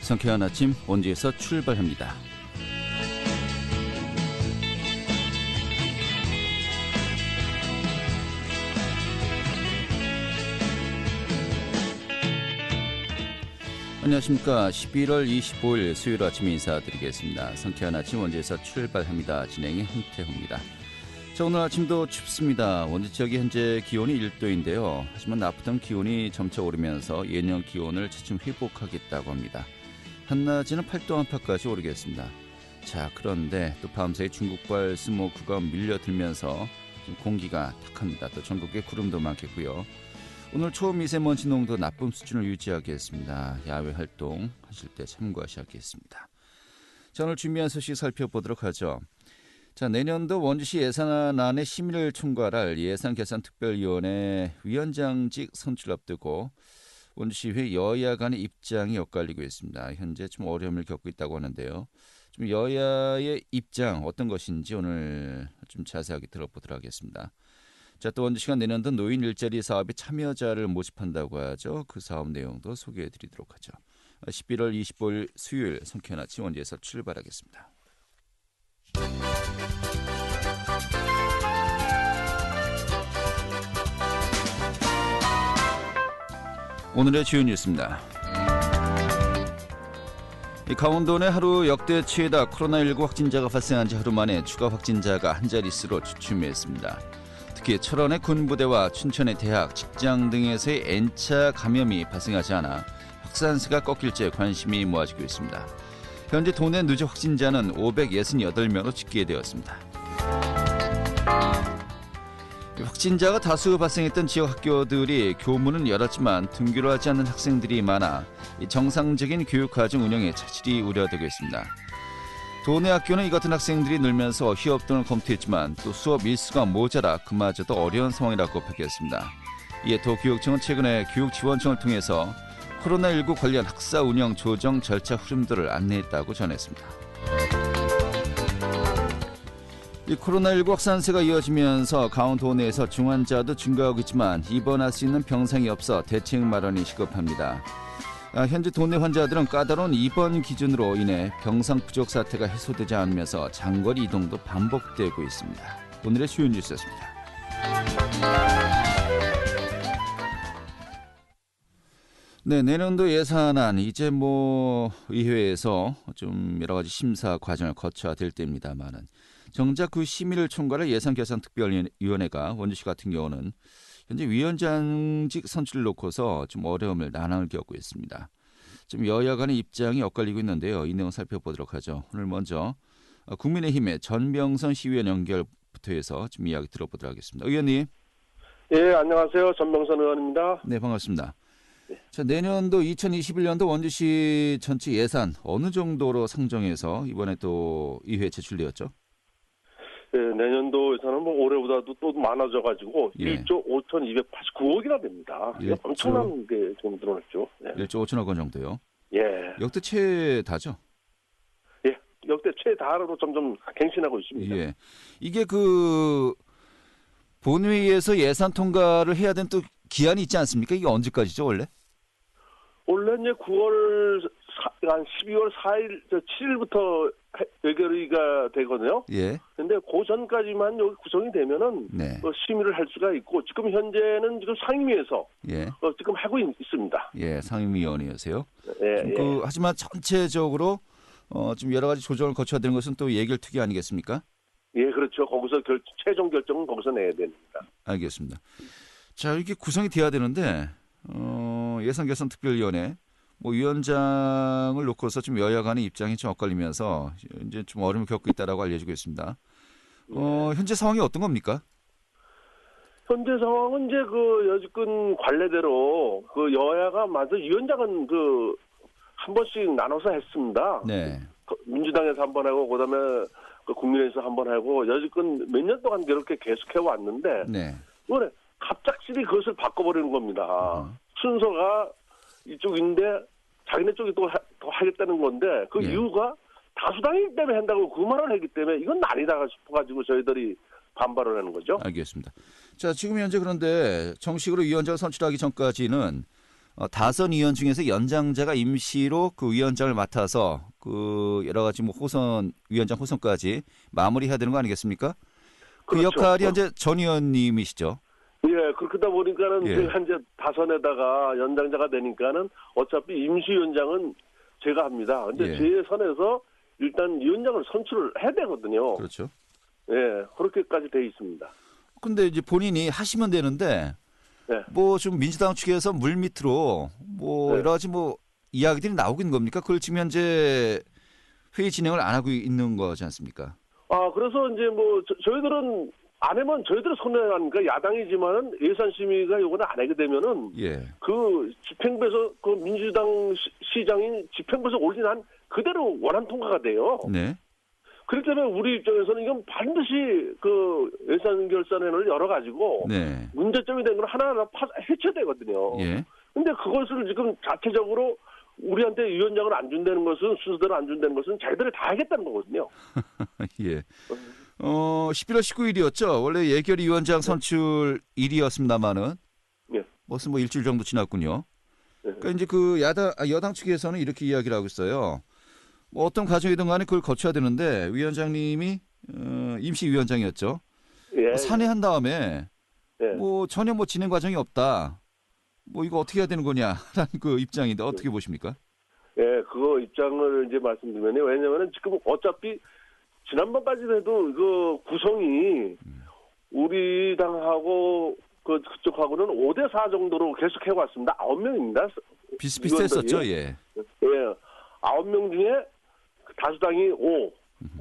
상쾌한 아침 원주에서 출발합니다. 안녕하십니까. 11월 25일 수요일 아침 인사드리겠습니다. 상쾌한 아침 원주에서 출발합니다. 진행의 홍태호입니다. 자, 오늘 아침도 춥습니다. 원주 지역이 현재 기온이 1도인데요. 하지만 낮부터 기온이 점차 오르면서 예년 기온을 차츰 회복하겠다고 합니다. 한낮에는 8도 안팎까지 오르겠습니다. 자, 그런데 또 밤사이 중국발 스모크가 밀려들면서 좀 공기가 탁합니다. 또 전국에 구름도 많겠고요. 오늘 초미세먼지 농도 나쁨 수준을 유지하겠습니다. 야외 활동 하실 때 참고하셔야겠습니다. 자, 오늘 준비한 소식 살펴보도록 하죠. 자, 내년도 원주시 예산안의 심의를 총괄할 예산개선특별위원회 위원장직 선출 앞두고 원주시회 여야 간의 입장이 엇갈리고 있습니다. 현재 좀 어려움을 겪고 있다고 하는데요. 좀 여야의 입장 어떤 것인지 오늘 좀 자세하게 들어보도록 하겠습니다. 자, 또 원주시가 내년도 노인 일자리 사업에 참여자를 모집한다고 하죠. 그 사업 내용도 소개해드리도록 하죠. 11월 25일 수요일 상쾌한 아침 원주에서 출발하겠습니다. 오늘의 주요 뉴스입니다. 강원도 내 하루 역대 최다 코로나19 확진자가 발생한 지 하루 만에 추가 확진자가 한 자릿수로 주춤했습니다. 특히 철원의 군부대와 춘천의 대학, 직장 등에서의 N차 감염이 발생하지 않아 확산세가 꺾일지 관심이 모아지고 있습니다. 현재 도내 누적 확진자는 568명으로 집계되었습니다. 확진자가 다수 발생했던 지역 학교들이 교문은 열었지만 등교를 하지 않는 학생들이 많아 정상적인 교육과정 운영에 차질이 우려되고 있습니다. 도내 학교는 이 같은 학생들이 늘면서 휴업 등을 검토했지만 또 수업 일수가 모자라 그마저도 어려운 상황이라고 밝혔습니다. 이에 도교육청은 최근에 교육지원청을 통해서 코로나19 관련 학사 운영 조정 절차 흐름들을 안내했다고 전했습니다. 이 코로나19 확산세가 이어지면서 강원도 내에서 중환자도 증가하고 있지만 입원할 수 있는 병상이 없어 대책 마련이 시급합니다. 현재 도내 환자들은 까다로운 입원 기준으로 인해 병상 부족 사태가 해소되지 않으면서 장거리 이동도 반복되고 있습니다. 오늘의 주요 뉴스였습니다. 네, 내년도 예산안 이제 의회에서 좀 여러 가지 심사 과정을 거쳐야 될 때입니다만은 정작 그 심의를 총괄할 예산개선특별위원회가 원주시 같은 경우는 현재 위원장직 선출을 놓고서 좀 어려움을 난항을 겪고 있습니다. 좀 여야 간의 입장이 엇갈리고 있는데요. 이 내용 살펴보도록 하죠. 오늘 먼저 국민의힘의 전병선 시의원 연결부터 해서 좀 이야기 들어보도록 하겠습니다. 의원님. 예, 안녕하세요. 전병선 의원입니다. 네, 반갑습니다. 네. 자, 내년도 2021년도 원주시 전체 예산 어느 정도로 상정해서 이번에 또 의회에 제출되었죠? 네, 내년도 예산은 올해보다도 또 많아져가지고 예. 1조 5,289억이나 됩니다. 엄청난 게 지금 들어왔죠. 네. 1조 5천억 원 정도요? 예. 역대 최다죠? 예, 역대 최다로 점점 갱신하고 있습니다. 예. 이게 본회의에서 예산 통과를 해야 되는 또 기한이 있지 않습니까? 이게 언제까지죠, 원래? 원래 이제 12월 4일, 7일부터 의결의가 되거든요. 예. 근데 그 전까지만 여기 구성이 되면은 네. 심의를 할 수가 있고 지금 현재는 지금 상임위에서 예. 지금 하고 있습니다. 예, 상임위원회에서요. 예, 하지만 전체적으로 좀 여러 가지 조정을 거쳐야 되는 것은 또 예결특위 아니겠습니까? 예, 그렇죠. 거기서 최종 결정은 거기서 내야 됩니다. 알겠습니다. 자, 이게 구성이 돼야 되는데 예산개선특별위원회 위원장을 놓고서 좀 여야 간의 입장이 좀 엇갈리면서 이제 좀 어려움을 겪고 있다라고 알려지고 있습니다. 현재 상황이 어떤 겁니까? 현재 상황은 이제 여직군 관례대로 여야가 맞아 위원장은 한 번씩 나눠서 했습니다. 네. 민주당에서 한 번 하고 그다음에 국민의힘에서 한 번 하고 여직군 몇 년 동안 그렇게 계속해 왔는데 네. 이번에 갑작스레 그것을 바꿔버리는 겁니다. 순서가 이쪽인데 자기네 쪽이 또 하겠다는 건데 그 예. 이유가 다수당이기 때문에 한다고 그 말을 했기 때문에 이건 아니다 싶어가지고 저희들이 반발을 하는 거죠. 알겠습니다. 자, 지금 현재 그런데 정식으로 위원장 선출하기 전까지는 다선 의원 중에서 연장자가 임시로 그 위원장을 맡아서 그 여러 가지 뭐 위원장 호선까지 마무리해야 되는 거 아니겠습니까? 그 그렇죠. 역할이 현재 전 의원님이시죠. 예, 그렇다 보니까는 예. 제가 이제 다선에다가 연장자가 되니까는 어차피 임시위원장은 제가 합니다. 근데 예. 제 선에서 일단 위원장을 선출을 해야 되거든요. 그렇죠. 예, 그렇게까지 돼 있습니다. 근데 이제 본인이 하시면 되는데 네. 뭐 좀 민주당 측에서 물밑으로 뭐 네. 여러 가지 뭐 이야기들이 나오긴 겁니까? 그걸 지금 현재 회의 진행을 안 하고 있는 거지 않습니까? 그래서 이제 뭐 저희들은 안 하면 저희들은 손해라니까 야당이지만은 예산심의가 요거는 안 하게 되면은 예. 그 집행부에서 그 민주당 시장인 집행부에서 올린 한 그대로 원안 통과가 돼요. 네. 그렇기 때문에 우리 입장에서는 이건 반드시 그 예산 결산안을 열어가지고 네. 문제점이 된 걸 하나하나 해쳐야 되거든요. 예. 근데 그것을 지금 자체적으로 우리한테 위원장을 안 준다는 것은 순서대로 안 준다는 것은 자기들이 다 하겠다는 거거든요. 예. 11월 19일이었죠. 원래 예결위 위원장 선출 일이었습니다만은 예. 벌써 뭐 일주일 정도 지났군요. 예. 그러니까 이제 그 여당 측에서는 이렇게 이야기를 하고 있어요. 뭐 어떤 과정이든 간에 그걸 거쳐야 되는데 위원장님이 임시위원장이었죠. 예. 산회한 다음에 예. 뭐 전혀 뭐 진행 과정이 없다. 뭐 이거 어떻게 해야 되는 거냐라는 그 입장인데 어떻게 보십니까? 예, 그거 입장을 이제 말씀드리면 왜냐면은 지금 어차피 지난번까지도 해도 그 구성이 우리 당하고 그쪽하고는 5대4 정도로 계속 해왔습니다. 9명입니다. 비슷비슷했었죠. 예. 예. 9명 중에 다수당이 5,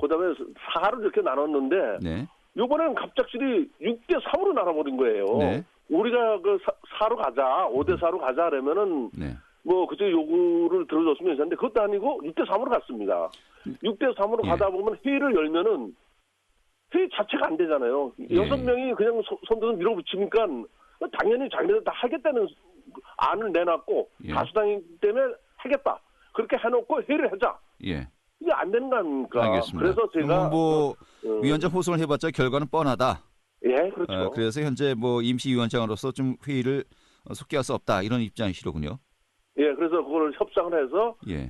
그다음에 4로 이렇게 나눴는데 네. 이번에는 갑작스레 6대3으로 나눠버린 거예요. 네. 우리가 그 4로 가자, 5대4로 가자 하려면은 네. 뭐 그쪽 요구를 들어줬으면 했는데 그것도 아니고 6대3으로 갔습니다. 6대3으로 예. 가다 보면 회의를 열면은 회의 자체가 안 되잖아요. 예. 6명이 그냥 손들어 밀어붙이니까 당연히 자기네들 다 하겠다는 안을 내놨고 예. 다수당이기 때문에 하겠다. 그렇게 해놓고 회의를 하자. 예. 이게 안 되는 거 아닙니까? 알겠습니다. 그래서 제가 뭐 위원장 호송을 해봤자 결과는 뻔하다. 예, 그렇죠. 그래서 현재 뭐 임시위원장으로서 좀 회의를 속개할 수 없다 이런 입장이시로군요. 예, 그래서 그걸 협상을 해서 예.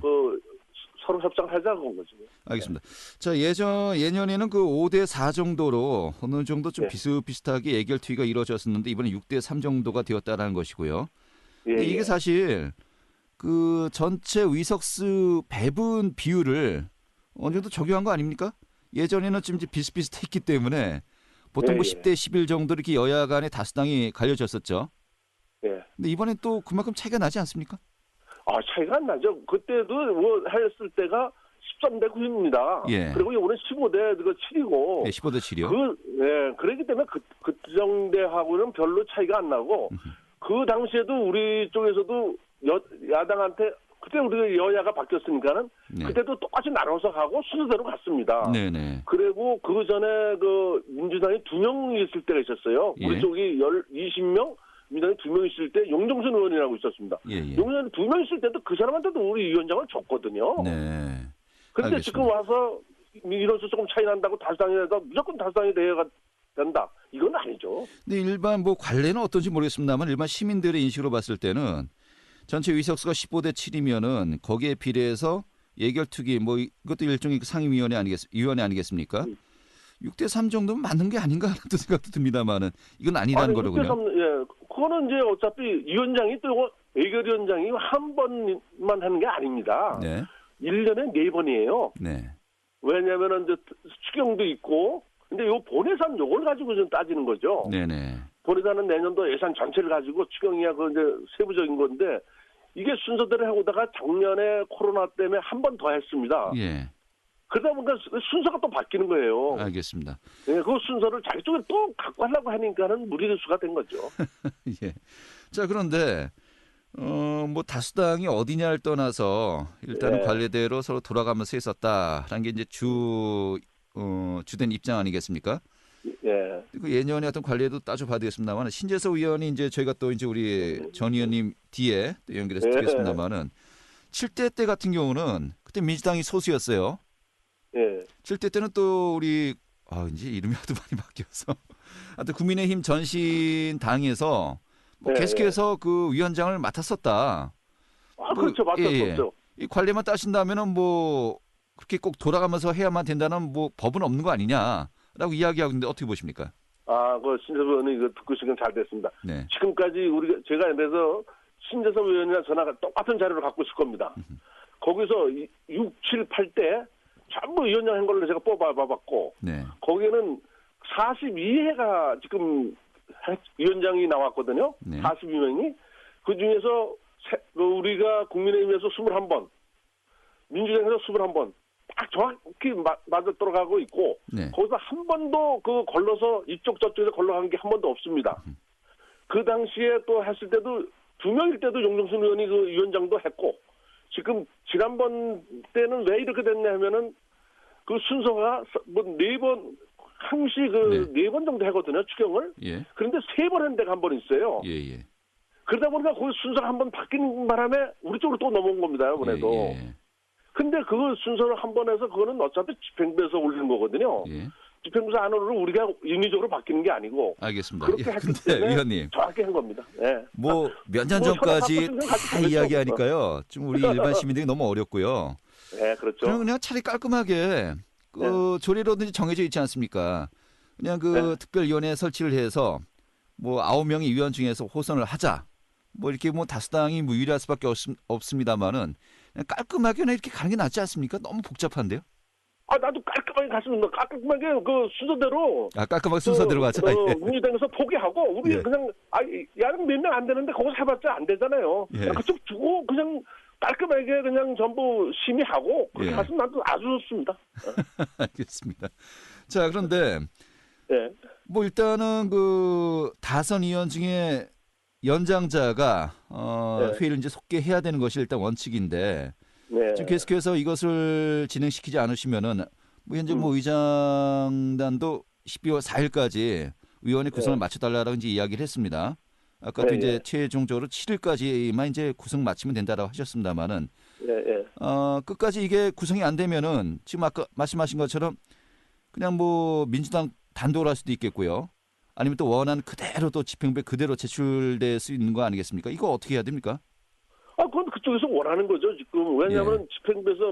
서로 협상하자고 온 거죠. 알겠습니다. 자, 예년에는 그 5대4 정도로 어느 정도 좀 예. 비슷비슷하게 예결투의가 이루어졌었는데 이번에 6대3 정도가 되었다라는 것이고요. 예, 근데 이게 예. 사실 그 전체 의석수 배분 비율을 어느 정도 적용한 거 아닙니까? 예전에는 좀 이제 비슷비슷했기 때문에 보통 예, 뭐 예. 10대 11 정도 이렇게 여야 간의 다수당이 갈려졌었죠. 예. 근데 이번엔 또 그만큼 차이가 나지 않습니까? 차이가 안 나죠. 그때도 뭐 했을 때가 13대 9입니다. 예. 그리고 이번에 15대 7이고. 네, 15대 7이요. 그렇기 때문에 그 정대하고는 별로 차이가 안 나고, 그 당시에도 우리 쪽에서도 야당한테, 그때 우리 여야가 바뀌었으니까는, 네. 그때도 똑같이 나눠서 가고 순서대로 갔습니다. 네네. 그리고 그 전에 그 민주당이 2명 있을 때가 있었어요. 예. 우리 쪽이 20명, 민주당이 2명 있을 때 용정순 의원이라고 있었습니다. 예, 예. 용정순 2명 있을 때도 그 사람한테도 우리 위원장을 줬거든요. 네. 그런데 알겠습니다. 지금 와서 이론수 조금 차이 난다고 다수당이라도 무조건 다수당이 돼야 된다. 이건 아니죠. 근데 일반 뭐 관례는 어떤지 모르겠습니다만 일반 시민들의 인식으로 봤을 때는 전체 의석수가 15대 7이면은 거기에 비례해서 예결투기 뭐 이것도 일종의 상임위원회 아니겠습니까? 6대 3 정도면 맞는 게 아닌가 하는 또 생각도 듭니다만은 이건 아니라는 거로군요. 6대 3, 예. 그거는 이제 어차피 위원장이 또 예결위원장이 한 번만 하는 게 아닙니다. 네. 1년에 4번이에요. 네. 왜냐면은 이제 추경도 있고, 근데 요 본예산 요걸 가지고 좀 따지는 거죠. 네네. 본예산은 내년도 예산 전체를 가지고 추경이야 그 이제 세부적인 건데 이게 순서대로 해오다가 작년에 코로나 때문에 한 번 더 했습니다. 예. 그러다 보니까 순서가 또 바뀌는 거예요. 알겠습니다. 예, 그 순서를 자기 쪽에 또 갖고 하려고 하니까는 무리수가 된 거죠. 예. 자, 그런데 뭐 다수당이 어디냐를 떠나서 일단은 예. 관례대로 서로 돌아가면서 했었다라는 게 이제 주된 입장 아니겠습니까? 예. 그 예년의 어떤 관례도 따져봐야 되겠습니다만 신재석 의원이 이제 저희가 또 이제 우리 전 의원님 뒤에 또 연결해서 예. 듣겠습니다만은 7대 때 같은 경우는 그때 민주당이 소수였어요. 예. 7대 때는 또 우리 이제 이름이 하도 많이 바뀌어서 하여튼 국민의힘 전신당에서 뭐 예, 계속해서 그 위원장을 맡았었다. 그렇죠. 맡았었죠. 이 관리만 따신다면은 뭐 그렇게 꼭 돌아가면서 해야만 된다는 뭐 법은 없는 거 아니냐라고 이야기하고 있는데 어떻게 보십니까? 그 신재섭 의원이 이거 듣고 있으니까 잘 됐습니다. 네. 지금까지 제가 그래서 신재섭 의원이나 전화가 똑같은 자료를 갖고 있을 겁니다. 거기서 6, 7, 8 때 전부 위원장 한 걸로 제가 뽑아봤고, 네. 거기에는 42회가 지금 위원장이 나왔거든요. 네. 42명이. 그 중에서 우리가 국민의힘에서 21번, 민주당에서 21번, 딱 정확히 맞아 들어가고 있고, 네. 거기서 한 번도 걸러서 이쪽 저쪽에서 걸러간 게 한 번도 없습니다. 그 당시에 또 했을 때도 2명일 때도 용정순 의원이 그 위원장도 했고, 지금 지난번 때는 왜 이렇게 됐냐 하면은 그 순서가 뭐 4번, 항시 네 번 정도 하거든요, 추경을. 예. 그런데 3번 한 데가 한 번 있어요. 예. 그러다 보니까 거기 순서가 한 번 바뀌는 바람에 우리 쪽으로 또 넘어온 겁니다, 이번에도. 예. 근데 그 순서를 한 번 해서 그거는 어차피 집행부에서 올리는 거거든요. 예. 집행부에서 안으로 우리가 인위적으로 바뀌는 게 아니고. 알겠습니다. 그렇게 했기 때문에 위원님. 정확히 한 겁니다. 예. 뭐 몇 년 전까지 다 이야기하니까요. 좀 우리 일반 시민들이 너무 어렵고요. 네, 그렇죠. 그냥 차라리 깔끔하게 조례로든지 정해져 있지 않습니까? 그냥 특별위원회 설치를 해서 뭐 9명의 위원 중에서 호선을 하자. 뭐 이렇게 뭐 다수당이 유리할 수밖에 없습니다만은 깔끔하게 이렇게 가는 게 낫지 않습니까? 너무 복잡한데요. 나도 깔끔하게 갔습니다. 깔끔하게 그 순서대로. 깔끔하게 순서대로 가자. 민주당에서 포기하고 우리 그냥 야당 몇 명 안 되는데 거기서 해봤자 안 되잖아요. 예. 그쪽 두고 그냥 깔끔하게 그냥 전부 심의하고 그렇게 갔으면 나도 아주 좋습니다. 알겠습니다. 자, 그런데 뭐 일단은 다선 의원 중에 연장자가 회의를 이제 속개해야 되는 것이 일단 원칙인데 지금 계속해서 이것을 진행시키지 않으시면은 뭐 현재 뭐 의장단도 12월 4일까지 위원회 구성을 마쳐달라고 이제 이야기를 했습니다. 아까도 이제 최종적으로 7일까지만 이제 구성 마치면 된다라고 하셨습니다만은 끝까지 이게 구성이 안 되면은 지금 아까 말씀하신 것처럼 그냥 뭐 민주당 단독으로 할 수도 있겠고요. 아니면 또 원안 그대로 또 집행부에 그대로 제출될 수 있는 거 아니겠습니까? 이거 어떻게 해야 됩니까? 그건 그쪽에서 원하는 거죠, 지금. 왜냐하면 집행부에서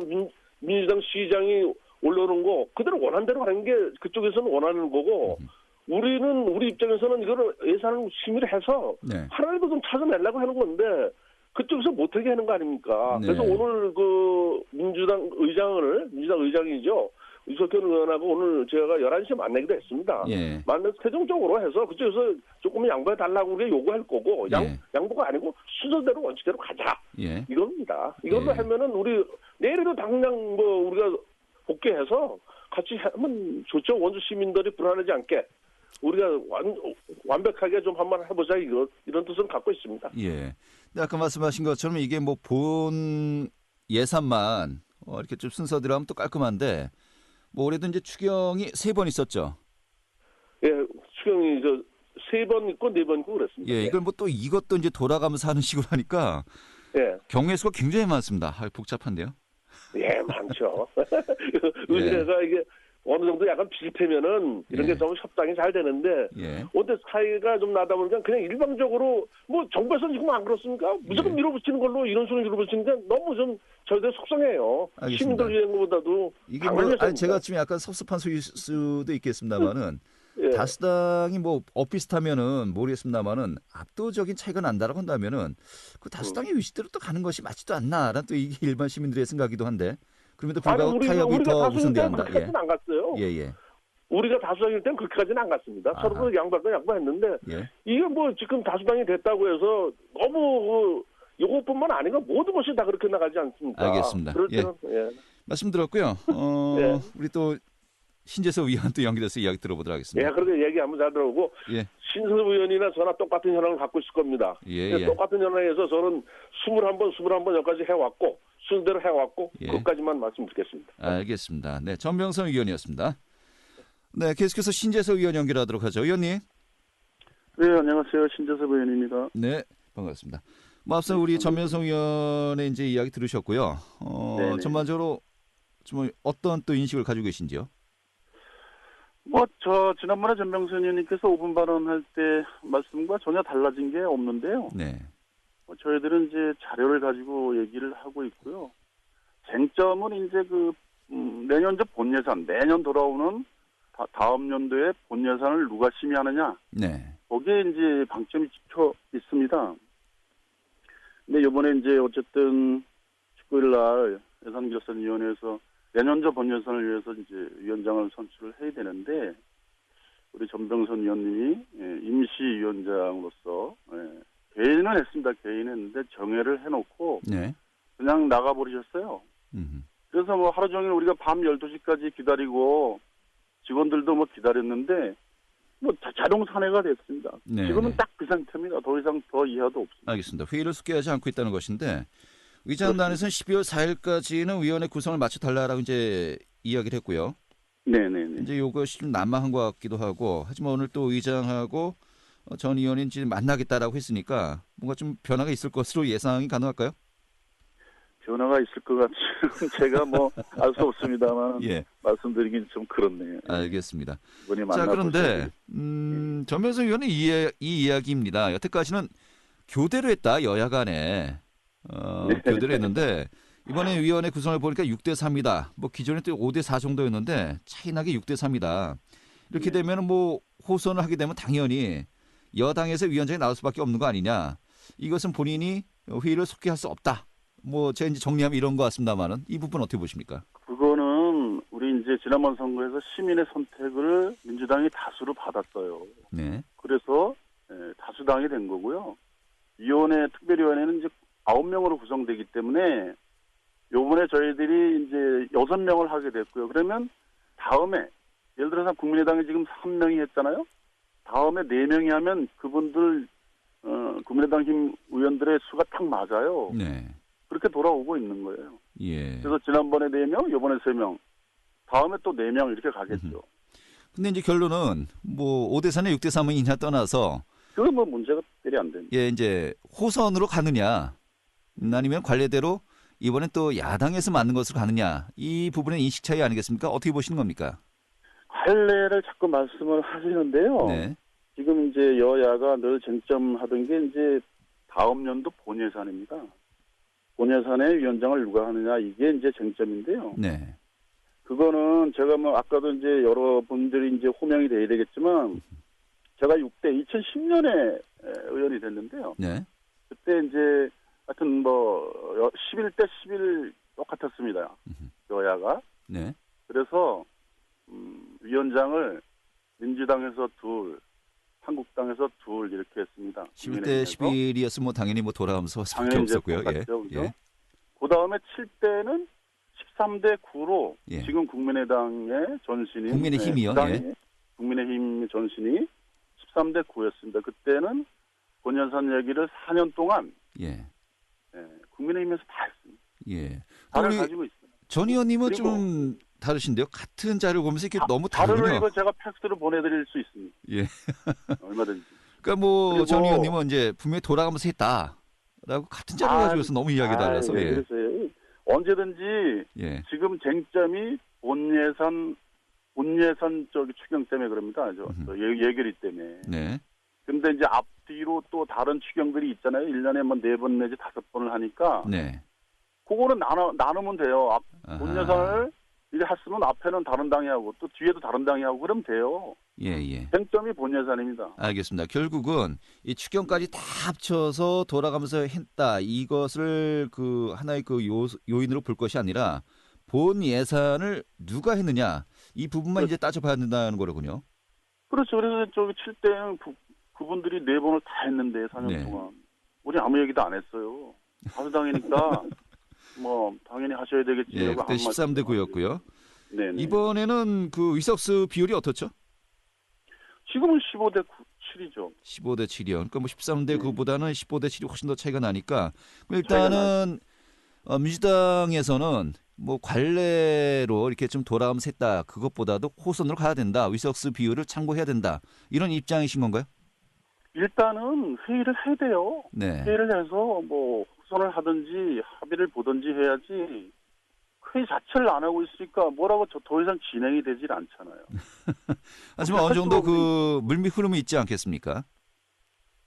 민주당 시장이 올려놓은 거 그대로 원하는 대로 하는 게 그쪽에서는 원하는 거고 우리 입장에서는 이거를 예산을 심의를 해서 하나라도 좀 찾아내려고 하는 건데 그쪽에서 못하게 하는 거 아닙니까? 그래서 오늘 민주당 의장이죠. 유석현 의원하고 오늘 제가 11시에 만나기도 했습니다. 만나서 최종적으로 해서 그쪽에서 조금 양보해달라고 우리가 요구할 거고 양보가 아니고 순서대로 원칙대로 가자. 이겁니다. 이걸로 하면은 우리 내일에도 당장 우리가 복귀해서 같이 하면 좋죠. 원주 시민들이 불안하지 않게 우리가 완벽하게 좀 한번 해보자 이런 뜻을 갖고 있습니다. 근데 아까 말씀하신 것처럼 이게 뭐 본 예산만 이렇게 좀 순서대로 하면 또 깔끔한데 뭐 올해도 이제 추경이 3번 있었죠. 추경이 3번 있고 4번 있고 그랬습니다. 이걸 뭐 또 이것도 이제 돌아가면서 하는 식으로 하니까 경우의 수가 굉장히 많습니다. 복잡한데요. 많죠. 의회가 이게 어느 정도 약간 비슷하면은 이런 게 좀 협상이 잘 되는데 근데 차이가 좀 나다 보니까 그냥 일방적으로 뭐 정부에서는 지금 안 그렇습니까? 무조건 밀어붙이는 걸로 이런 식으로 밀어붙이니까 너무 좀 저희들 속상해요. 알겠습니다. 시민들 위행보다도 이게 제가 지금 약간 섭섭한 소일 수도 있겠습니다만은 다수당이 뭐 엇비슷하면은 모르겠습니다만은 압도적인 차이가 난다라고 한다면은 그 다수당의 위치대로 또 가는 것이 맞지도 않나라는 또 이게 일반 시민들의 생각이기도 한데 그럼에도 불구하고 타협이 더 우선돼야 한다. 그렇게까지는 안 갔어요. 우리가 다수당일 땐 그렇게까지는 안 갔습니다. 서로 그 양보했는데 이게 뭐 지금 다수당이 됐다고 해서 너무 이것뿐만 아니고 모든 것이 다 그렇게 나가지 않습니까? 알겠습니다. 그럴 때는 말씀 들었고요. 우리 또 신재섭 의원 또 연결해서 이야기 들어보도록 하겠습니다. 그렇게 얘기 한번 잘 들어보고 신재섭 의원이나 저나 똑같은 현황을 갖고 있을 겁니다. 똑같은 현황에서 저는 21번 여기까지 해왔고 순대로 해왔고 그것까지만 말씀드리겠습니다. 알겠습니다. 전병선 의원이었습니다. 계속해서 신재섭 의원 연결하도록 하죠. 의원님. 안녕하세요. 신재섭 의원입니다. 반갑습니다. 앞서 우리 전병선 의원의 이제 이야기 들으셨고요. 전반적으로 좀 어떤 또 인식을 가지고 계신지요? 지난번에 전병선 의원님께서 5분 발언할 때 말씀과 전혀 달라진 게 없는데요. 네. 저희들은 이제 자료를 가지고 얘기를 하고 있고요. 쟁점은 이제 내년도 본 예산, 내년 돌아오는 다음 연도에 본 예산을 누가 심의하느냐. 네. 거기에 이제 방점이 찍혀 있습니다. 근데 이번에 이제 어쨌든 19일 날 예산결산위원회에서 내년도 본 예산을 위해서 이제 위원장을 선출을 해야 되는데 우리 전병선 의원님이 임시위원장으로서 개인은 했습니다. 개인은 했는데 정회를 해놓고 네. 그냥 나가버리셨어요. 그래서 뭐 하루 종일 우리가 밤 12시까지 기다리고 직원들도 뭐 기다렸는데 뭐 자동 산회가 됐습니다. 네, 지금은 네. 딱 그 상태입니다. 더 이상 더 이하도 없습니다. 알겠습니다. 회의를 숙개하지 않고 있다는 것인데 의장단에서는 12월 4일까지는 위원회 구성을 맞춰달라고 이제 이야기를 했고요. 네네네. 이제 이것이 좀 난망한 것 같기도 하고 하지만 오늘 또 의장하고 전 의원이 이제 만나겠다라고 했으니까 뭔가 좀 변화가 있을 것으로 예상이 가능할까요? 변화가 있을 것 같지 제가 뭐 알 수 없습니다만 예. 말씀드리긴 좀 그렇네요. 알겠습니다. 이번에 자, 만나보셔야 그런데 전면성 의원의 이 이야기입니다. 여태까지는 교대로 했다, 여야 간에. 교대로 했는데 이번에 위원회 구성을 보니까 6대3이다. 뭐 기존에 또 5대4 정도였는데 차이나게 6대3이다. 이렇게 되면 뭐 호선을 하게 되면 당연히 여당에서 위원장이 나올 수밖에 없는 거 아니냐. 이것은 본인이 회의를 속개할 수 없다. 뭐 제가 이제 정리하면 이런 것 같습니다만은 이 부분 어떻게 보십니까? 그거는 우리 이제 지난번 선거에서 시민의 선택을 민주당이 다수로 받았어요. 네. 그래서 다수당이 된 거고요. 위원회 특별위원회는 이제 9명으로 구성되기 때문에 요번에 저희들이 이제 6명을 하게 됐고요. 그러면 다음에 예를 들어서 국민의당이 지금 3명이 했잖아요. 다음에 4명이 하면 그분들 국민의당 힘 의원들의 수가 딱 맞아요. 네. 그렇게 돌아오고 있는 거예요. 예. 그래서 지난번에 4명, 이번에 3명, 다음에 또 4명 이렇게 가겠죠. 근데 이제 결론은 뭐 5대4냐 6대3이냐 떠나서 그건 뭐 문제가 특별히 안 됩니다. 예, 이제 호선으로 가느냐 아니면 관례대로 이번엔 또 야당에서 맞는 것으로 가느냐 이 부분의 인식 차이 아니겠습니까? 어떻게 보시는 겁니까? 관례를 자꾸 말씀을 하시는데요. 네. 지금 이제 여야가 늘 쟁점하던 게 이제 다음 연도 본 예산입니다. 본 예산의 위원장을 누가 하느냐 이게 이제 쟁점인데요. 네. 그거는 제가 뭐 아까도 이제 여러분들이 이제 호명이 돼야 되겠지만 제가 2010년에 의원이 됐는데요. 네. 그때 이제 하여튼 뭐 11대 11 똑같았습니다. 여야가. 네. 그래서 위원장을 민주당에서 둘, 한국당에서 둘 이렇게 했습니다. 11대 11이었으면 뭐 당연히 뭐 돌아가면서 수밖에 없었고요. 예. 예. 그 다음에 7대는 13대 9로 예. 지금 국민의당의 전신이 국민의힘이요. 예. 국민의힘 전신이 13대 9였습니다. 그때는 본연산 얘기를 4년 동안 예. 국민의힘에서 다 했습니다. 예. 다를 우리 가지고 있습니다. 전 의원님은 그리고 좀 다르신데요. 같은 자료를 보면서 이렇게 너무 자료를 다르군요. 이거 제가 팩스로 보내드릴 수 있습니다. 예. 얼마든지. 그러니까 뭐 그리고 전 의원님은 이제 분명히 돌아가면서 했다라고 같은 자료 가지고서 너무 이야기 달라서 예. 그래서요. 언제든지 예. 지금 쟁점이 본 예산 저기 추경 때문에 그럽니다. 예결위 때문에. 네. 근데 이제 앞뒤로 또 다른 추경들이 있잖아요. 1년에 뭐 4번 내지 5번을 하니까. 네. 그거는 나누면 돼요. 본 아하. 예산을 이제 했으면 앞에는 다른 당이 하고 또 뒤에도 다른 당이 하고 그러면 돼요. 예, 예. 쟁점이 본 예산입니다. 알겠습니다. 결국은 이 추경까지 다 합쳐서 돌아가면서 했다. 이것을 그 하나의 그 요인으로 볼 것이 아니라 본 예산을 누가 했느냐. 이 부분만 이제 따져봐야 된다는 거로군요. 그렇죠. 그래서 저기 7대는 그분들이 4번을 다 했는데 4년 네. 동안. 우리 아무 얘기도 안 했어요. 다수당이니까 뭐 당연히 하셔야 되겠지. 예, 그때 13대 9였고요. 네네. 이번에는 그 의석수 비율이 어떻죠? 지금은 15대 7이죠. 15대 7이요. 그러니까 뭐 13대 9보다는 15대 7이 훨씬 더 차이가 나니까 차이가 일단은 민주당에서는 뭐 관례로 이렇게 좀 돌아가면서 했다. 그것보다도 호선으로 가야 된다. 의석수 비율을 참고해야 된다. 이런 입장이신 건가요? 일단은 회의를 해야 돼요. 네. 회의를 해서 뭐 후선을 하든지 합의를 보든지 해야지 회의 자체를 안 하고 있으니까 뭐라고 더 이상 진행이 되질 않잖아요. 하지만 어느 정도 그 물밑 흐름이 있지 않겠습니까?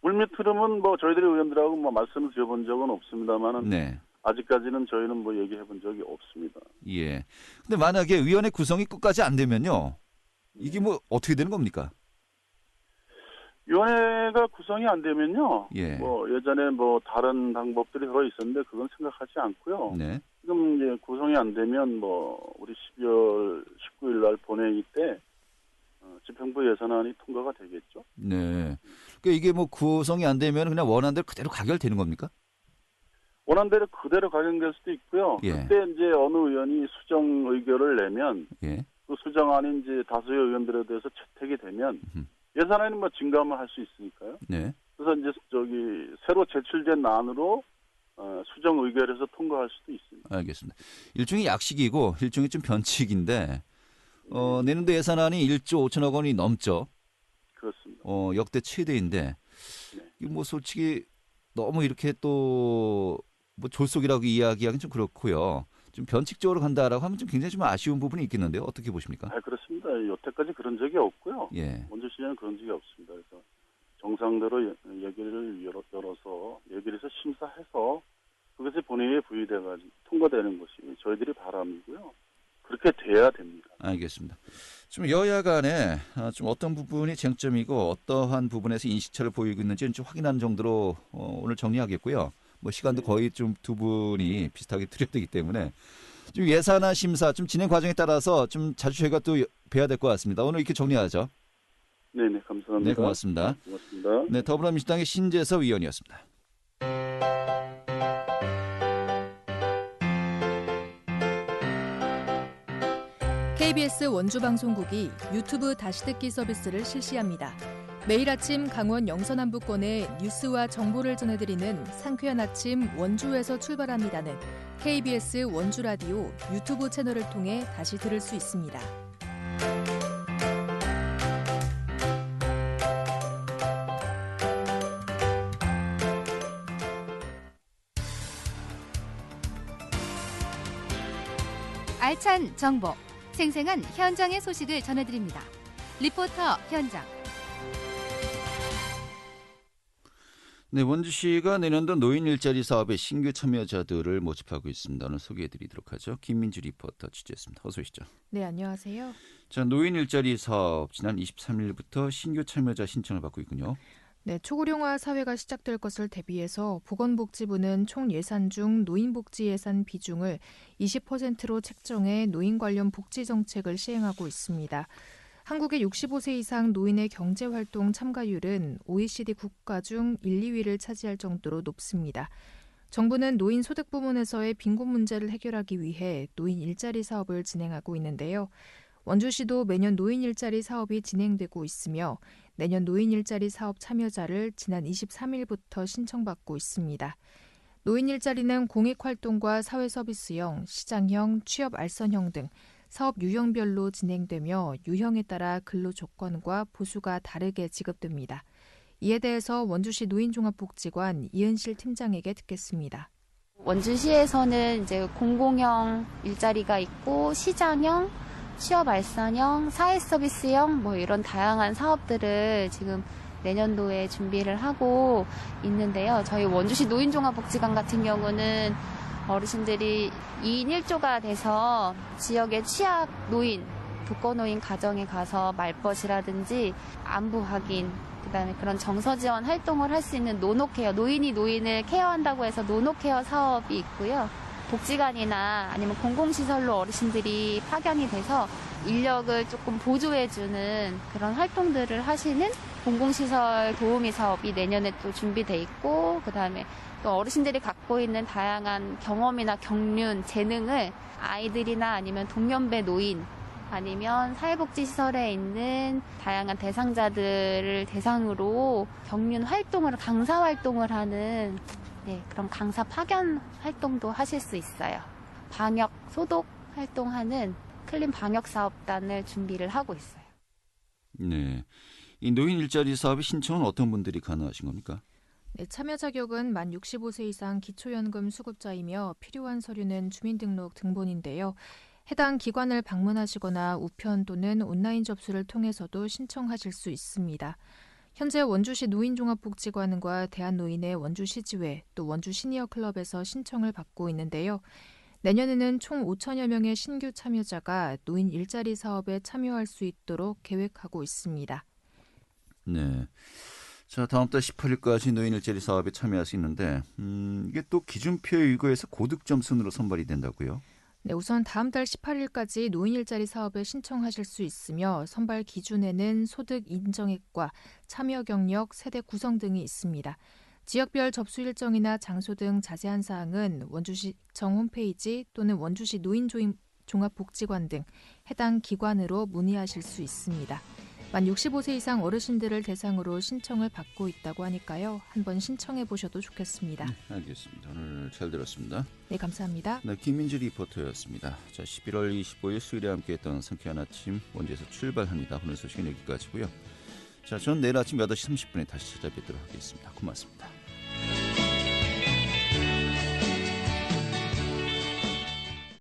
물밑 흐름은 뭐 저희들이 의원들하고 뭐 말씀을 드려본 적은 없습니다만은 네. 아직까지는 저희는 뭐 얘기해 본 적이 없습니다. 예. 근데 만약에 위원회 구성이 끝까지 안 되면요. 이게 뭐 어떻게 되는 겁니까? 위원회가 구성이 안 되면요. 예. 뭐 예전에 뭐 다른 방법들이 여러 있었는데 그건 생각하지 않고요. 네. 지금 이제 구성이 안 되면 뭐 우리 12월 19일 날 본회의 때 집행부 예산안이 통과가 되겠죠. 네. 그러니까 이게 뭐 구성이 안 되면 그냥 원안 대로 그대로 가결되는 겁니까? 원한 대로 그대로 가결될 수도 있고요. 예. 그때 이제 어느 의원이 수정 의결을 내면 예. 그 수정안이 이제 다수의 의원들에 대해서 채택이 되면 예산안이 뭐 증감을 할 수 있으니까요. 네. 그래서 이제 새로 제출된 안으로 수정 의결해서 통과할 수도 있습니다. 알겠습니다. 일종의 약식이고 일종의 좀 변칙인데 내년도 예산안이 1조 5천억 원이 넘죠. 그렇습니다. 역대 최대인데 네. 이게 뭐 솔직히 너무 이렇게 또 뭐 졸속이라고 이야기하기는 좀 그렇고요. 좀 변칙적으로 간다라고 하면 좀 굉장히 좀 아쉬운 부분이 있겠는데요. 어떻게 보십니까? 그렇습니다. 여태까지 그런 적이 없고요. 예. 원주 시장은 그런 적이 없습니다. 그래서 정상대로 얘기를 열어서 얘기를 해서 심사해서 그것이 본회의에 부의돼가지고 통과되는 것이 저희들이 바람이고요. 그렇게 돼야 됩니다. 알겠습니다. 좀 여야 간에 좀 어떤 부분이 쟁점이고 어떠한 부분에서 인식차를 보이고 있는지는 좀 확인하는 정도로 오늘 정리하겠고요. 뭐 시간도 거의 좀 두 분이 비슷하게 들여되기 때문에 좀 예산안 심사 좀 진행 과정에 따라서 좀 자주 저희가 또 뵈야 될 것 같습니다. 오늘 이렇게 정리하죠. 네네, 감사합니다. 네, 고맙습니다. 고맙습니다. 네, 더불어민주당의 신재섭 의원이었습니다. KBS 원주방송국이 유튜브 다시 듣기 서비스를 실시합니다. 매일 아침 강원 영서남부권의 뉴스와 정보를 전해드리는 상쾌한 아침 원주에서 출발합니다는 KBS 원주라디오 유튜브 채널을 통해 다시 들을 수 있습니다. 알찬 정보, 생생한 현장의 소식을 전해드립니다. 리포터 현장. 네, 원주시가 내년도 노인 일자리 사업에 신규 참여자들을 모집하고 있습니다. 오늘 소개해드리도록 하죠. 김민주 리포터 취재했습니다. 어서 오시죠. 네, 안녕하세요. 자, 노인 일자리 사업 지난 23일부터 신규 참여자 신청을 받고 있군요. 네, 초고령화 사회가 시작될 것을 대비해서 보건복지부는 총 예산 중 노인복지 예산 비중을 20%로 책정해 노인 관련 복지 정책을 시행하고 있습니다. 한국의 65세 이상 노인의 경제활동 참가율은 OECD 국가 중 1, 2위를 차지할 정도로 높습니다. 정부는 노인 소득 부문에서의 빈곤 문제를 해결하기 위해 노인 일자리 사업을 진행하고 있는데요. 원주시도 매년 노인 일자리 사업이 진행되고 있으며 내년 노인 일자리 사업 참여자를 지난 23일부터 신청받고 있습니다. 노인 일자리는 공익활동과 사회서비스형, 시장형, 취업 알선형 등 사업 유형별로 진행되며 유형에 따라 근로 조건과 보수가 다르게 지급됩니다. 이에 대해서 원주시 노인종합복지관 이은실 팀장에게 듣겠습니다. 원주시에서는 이제 공공형 일자리가 있고 시장형, 취업 알선형, 사회서비스형 뭐 이런 다양한 사업들을 지금 내년도에 준비를 하고 있는데요. 저희 원주시 노인종합복지관 같은 경우는 어르신들이 2인 1조가 돼서 지역의 취약 노인, 독거노인 가정에 가서 말벗이라든지 안부 확인, 그다음에 그런 정서 지원 활동을 할 수 있는 노노케어, 노인이 노인을 케어한다고 해서 노노케어 사업이 있고요. 복지관이나 아니면 공공시설로 어르신들이 파견이 돼서 인력을 조금 보조해주는 그런 활동들을 하시는 공공시설 도우미 사업이 내년에 또 준비돼 있고, 그다음에 또 어르신들이 갖고 있는 다양한 경험이나 경륜, 재능을 아이들이나 아니면 동년배 노인, 아니면 사회복지시설에 있는 다양한 대상자들을 대상으로 경륜 활동을, 강사 활동을 하는 그런 강사 파견 활동도 하실 수 있어요. 방역, 소독 활동하는 클린 방역사업단을 준비를 하고 있어요. 네, 이 노인 일자리 사업의 신청은 어떤 분들이 가능하신 겁니까? 네, 참여 자격은 만 65세 이상 기초연금 수급자이며 필요한 서류는 주민등록 등본인데요. 해당 기관을 방문하시거나 우편 또는 온라인 접수를 통해서도 신청하실 수 있습니다. 현재 원주시 노인종합복지관과 대한노인의 원주시지회 또 원주시니어클럽에서 신청을 받고 있는데요. 내년에는 총 5천여 명의 신규 참여자가 노인 일자리 사업에 참여할 수 있도록 계획하고 있습니다. 네. 자, 다음 달 18일까지 노인 일자리 사업에 참여할 수 있는데 이게 또 기준표에 의거해서 고득점 순으로 선발이 된다고요? 네, 우선 다음 달 18일까지 노인 일자리 사업에 신청하실 수 있으며 선발 기준에는 소득 인정액과 참여 경력, 세대 구성 등이 있습니다. 지역별 접수 일정이나 장소 등 자세한 사항은 원주시청 홈페이지 또는 원주시 노인종합복지관 등 해당 기관으로 문의하실 수 있습니다. 만 65세 이상 어르신들을 대상으로 신청을 받고 있다고 하니까요. 한번 신청해 보셔도 좋겠습니다. 알겠습니다. 오늘 잘 들었습니다. 네, 감사합니다. 네, 김민지 리포터였습니다. 자, 11월 25일 수요일에 함께했던 상쾌한 아침 원주에서 출발합니다. 오늘 소식은 여기까지고요. 자, 전 내일 아침 8시 30분에 다시 찾아뵙도록 하겠습니다. 고맙습니다.